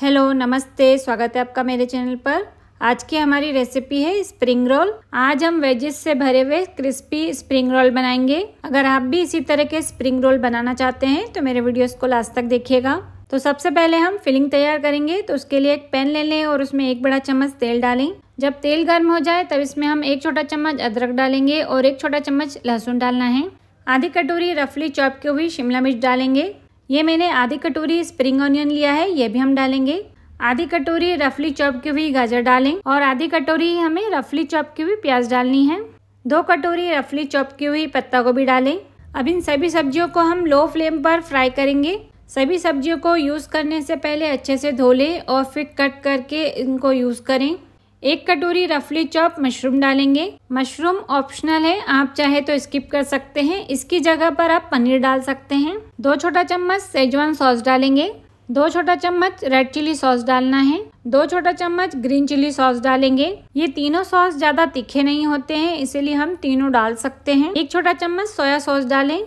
Hello नमस्ते, स्वागत है आपका मेरे चैनल पर। आज की हमारी रेसिपी है स्प्रिंग रोल। आज हम वेजेस से भरे हुए क्रिस्पी स्प्रिंग रोल बनाएंगे। अगर आप भी इसी तरह के स्प्रिंग रोल बनाना चाहते हैं तो मेरे वीडियोस को लास्ट तक देखिएगा। तो सबसे पहले हम फिलिंग तैयार करेंगे। तो उसके लिए एक पैन ले लें और उसमें 1 बड़ा चम्मच तेल डालें। जब तेल गर्म हो जाए तब इसमें हम 1 छोटा चम्मच अदरक डालेंगे और 1 छोटा चम्मच लहसुन डालना है। आधी कटोरी रफली चॉप की हुई शिमला मिर्च डालेंगे। ये मैंने आधी कटोरी स्प्रिंग ऑनियन लिया है, ये भी हम डालेंगे। आधी कटोरी रफली चॉप की हुई गाजर डालें और आधी कटोरी हमें रफली चॉप की हुई प्याज डालनी है। 2 कटोरी रफली चॉप की हुई पत्ता गोभी डालें। अब इन सभी सब्जियों को हम लो फ्लेम पर फ्राई करेंगे। सभी सब्जियों को यूज़ करने से पहले अच्छे से धो लें और फिर कट करके इनको यूज़ करें। 1 कटोरी रफली चॉप मशरूम डालेंगे। मशरूम ऑप्शनल है, आप चाहे तो स्किप कर सकते हैं। इसकी जगह पर आप पनीर डाल सकते हैं। 2 छोटा चम्मच सेजवान सॉस डालेंगे। 2 छोटा चम्मच रेड चिली सॉस डालना है। 2 छोटा चम्मच ग्रीन चिली सॉस डालेंगे। ये तीनों सॉस ज्यादा तीखे नहीं होते हैं, इसीलिए हम तीनों डाल सकते हैं। 1 छोटा चम्मच सोया सॉस डालें।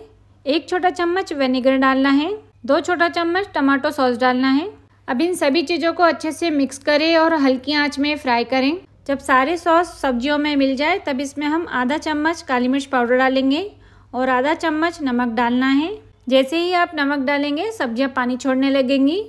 1 छोटा चम्मच विनेगर डालना है। 2 छोटा चम्मच टमाटो सॉस डालना है। अब इन सभी चीज़ों को अच्छे से मिक्स करें और हल्की आंच में फ्राई करें। जब सारे सॉस सब्जियों में मिल जाए तब इसमें हम आधा चम्मच काली मिर्च पाउडर डालेंगे और आधा चम्मच नमक डालना है। जैसे ही आप नमक डालेंगे सब्जियां पानी छोड़ने लगेंगी।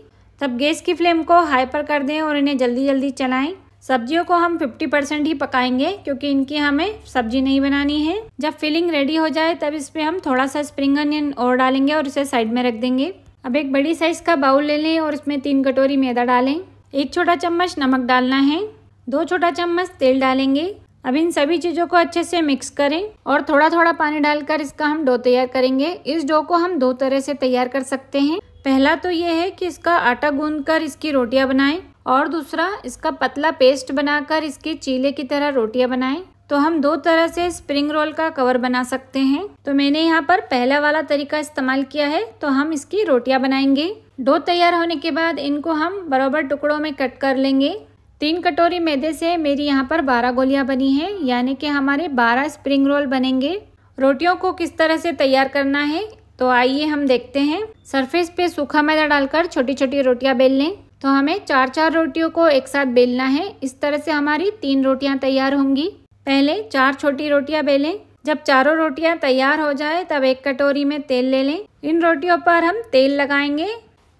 तब गैस की फ्लेम को हाई पर कर दें और इन्हें जल्दी जल्दी चलाएं। सब्जियों को हम 50% ही पकाएंगे क्योंकि इनकी हमें सब्जी नहीं बनानी है। जब फिलिंग रेडी हो जाए तब इसमें हम थोड़ा सा स्प्रिंग अनियन और डालेंगे और इसे साइड में रख देंगे। अब एक बड़ी साइज का बाउल ले लें और इसमें 3 कटोरी मैदा डालें। 1 छोटा चम्मच नमक डालना है। 2 छोटा चम्मच तेल डालेंगे। अब इन सभी चीज़ों को अच्छे से मिक्स करें और थोड़ा थोड़ा पानी डालकर इसका हम डो तैयार करेंगे। इस डो को हम 2 तरह से तैयार कर सकते हैं। पहला तो ये है कि इसका आटा गूंथकर इसकी रोटियां बनाएं और दूसरा इसका पतला पेस्ट बनाकर इसकी चीले की तरह रोटियां बनाएं। तो हम 2 तरह से स्प्रिंग रोल का कवर बना सकते हैं। तो मैंने यहाँ पर पहला वाला तरीका इस्तेमाल किया है। तो हम इसकी रोटियां बनाएंगे। डो तैयार होने के बाद इनको हम बराबर टुकड़ों में कट कर लेंगे। 3 कटोरी मैदे से मेरी यहाँ पर 12 गोलियां बनी हैं, यानी कि हमारे 12 स्प्रिंग रोल बनेंगे। रोटियों को किस तरह से तैयार करना है तो आइए हम देखते हैं। सरफेस पे सूखा मैदा डालकर छोटी छोटी रोटियां बेल लें। तो हमें 4-4 रोटियों को एक साथ बेलना है। इस तरह से हमारी 3 रोटियां तैयार होंगी। पहले 4 छोटी रोटियां बेलें। जब चारों रोटियां तैयार हो जाए तब 1 कटोरी में तेल ले लें। इन रोटियों पर हम तेल लगाएंगे।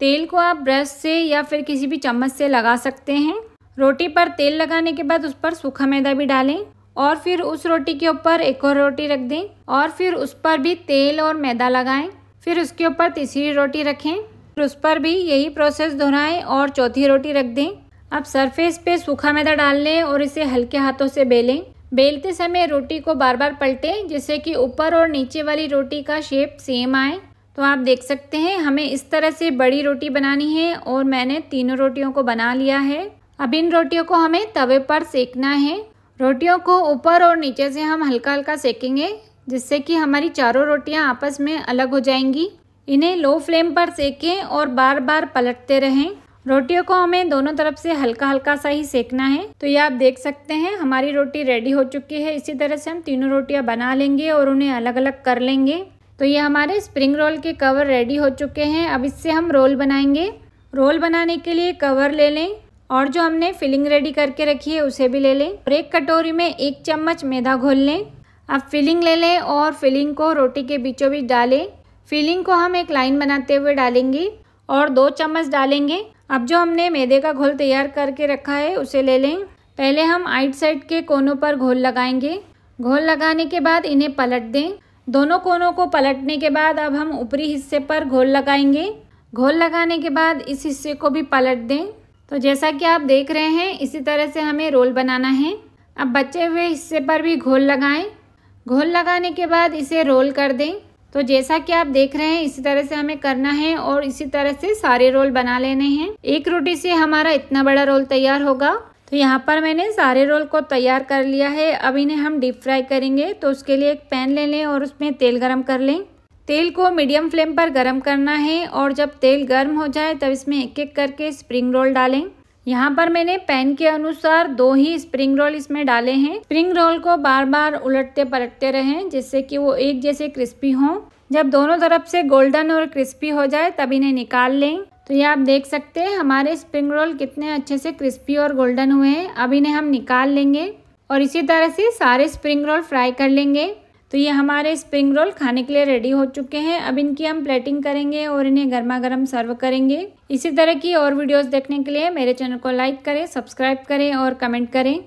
तेल को आप ब्रश से या फिर किसी भी चम्मच से लगा सकते हैं। रोटी पर तेल लगाने के बाद उस पर सूखा मैदा भी डालें और फिर उस रोटी के ऊपर एक और रोटी रख दें और फिर उस पर भी तेल और मैदा लगाएं। फिर उसके ऊपर तीसरी रोटी रखें, फिर उस पर भी यही प्रोसेस दोहराएं और चौथी रोटी रख दें। अब सरफेस पे सूखा मैदा डाल लें और इसे हल्के हाथों से बेलें। बेलते समय रोटी को बार बार पलटें जिससे कि ऊपर और नीचे वाली रोटी का शेप सेम आए। तो आप देख सकते हैं हमें इस तरह से बड़ी रोटी बनानी है और मैंने तीनों रोटियों को बना लिया है। अब इन रोटियों को हमें तवे पर सेकना है। रोटियों को ऊपर और नीचे से हम हल्का हल्का सेकेंगे जिससे कि हमारी चारों रोटियां आपस में अलग हो जाएंगी। इन्हें लो फ्लेम पर सेकें और बार बार पलटते रहें। रोटियों को हमें दोनों तरफ से हल्का हल्का सा ही सेकना है। तो ये आप देख सकते हैं हमारी रोटी रेडी हो चुकी है। इसी तरह से हम तीनों रोटियां बना लेंगे और उन्हें अलग अलग कर लेंगे। तो ये हमारे स्प्रिंग रोल के कवर रेडी हो चुके हैं। अब इससे हम रोल बनाएंगे। रोल बनाने के लिए कवर ले लें और जो हमने फिलिंग रेडी करके रखी है उसे भी ले लें और 1 कटोरी में 1 चम्मच मैदा घोल लें। अब फिलिंग ले लें और फिलिंग को रोटी के बीचों बीच डालें। फिलिंग को हम एक लाइन बनाते हुए डालेंगे और 2 चम्मच डालेंगे। अब जो हमने मैदे का घोल तैयार करके रखा है उसे ले लें। पहले हम आइट साइड के कोनों पर घोल लगाएंगे। घोल लगाने के बाद इन्हें पलट दें। दोनों कोनों को पलटने के बाद अब हम ऊपरी हिस्से पर घोल लगाएंगे। घोल लगाने के बाद इस हिस्से को भी पलट दें। तो जैसा कि आप देख रहे हैं इसी तरह से हमें रोल बनाना है। अब बचे हुए हिस्से पर भी घोल लगाएं। घोल लगाने के बाद इसे रोल कर दें। तो जैसा कि आप देख रहे हैं इसी तरह से हमें करना है और इसी तरह से सारे रोल बना लेने हैं। एक रोटी से हमारा इतना बड़ा रोल तैयार होगा। तो यहाँ पर मैंने सारे रोल को तैयार कर लिया है। अब इन्हें हम डीप फ्राई करेंगे। तो उसके लिए एक पैन ले लें और उसमें तेल गरम कर लें। तेल को मीडियम फ्लेम पर गरम करना है और जब तेल गर्म हो जाए तब इसमें एक एक करके स्प्रिंग रोल डालें। यहाँ पर मैंने पैन के अनुसार 2 ही स्प्रिंग रोल इसमें डाले हैं। स्प्रिंग रोल को बार बार उलटते पलटते रहें जिससे कि वो एक जैसे क्रिस्पी हों। जब दोनों तरफ से गोल्डन और क्रिस्पी हो जाए तब इन्हें निकाल लें। तो ये आप देख सकते हैं हमारे स्प्रिंग रोल कितने अच्छे से क्रिस्पी और गोल्डन हुए हैं। अब इन्हें हम निकाल लेंगे और इसी तरह से सारे स्प्रिंग रोल फ्राई कर लेंगे। तो ये हमारे स्प्रिंग रोल खाने के लिए रेडी हो चुके हैं। अब इनकी हम प्लेटिंग करेंगे और इन्हें गर्मा गर्म सर्व करेंगे। इसी तरह की और वीडियोस देखने के लिए मेरे चैनल को लाइक करें, सब्सक्राइब करें और कमेंट करें।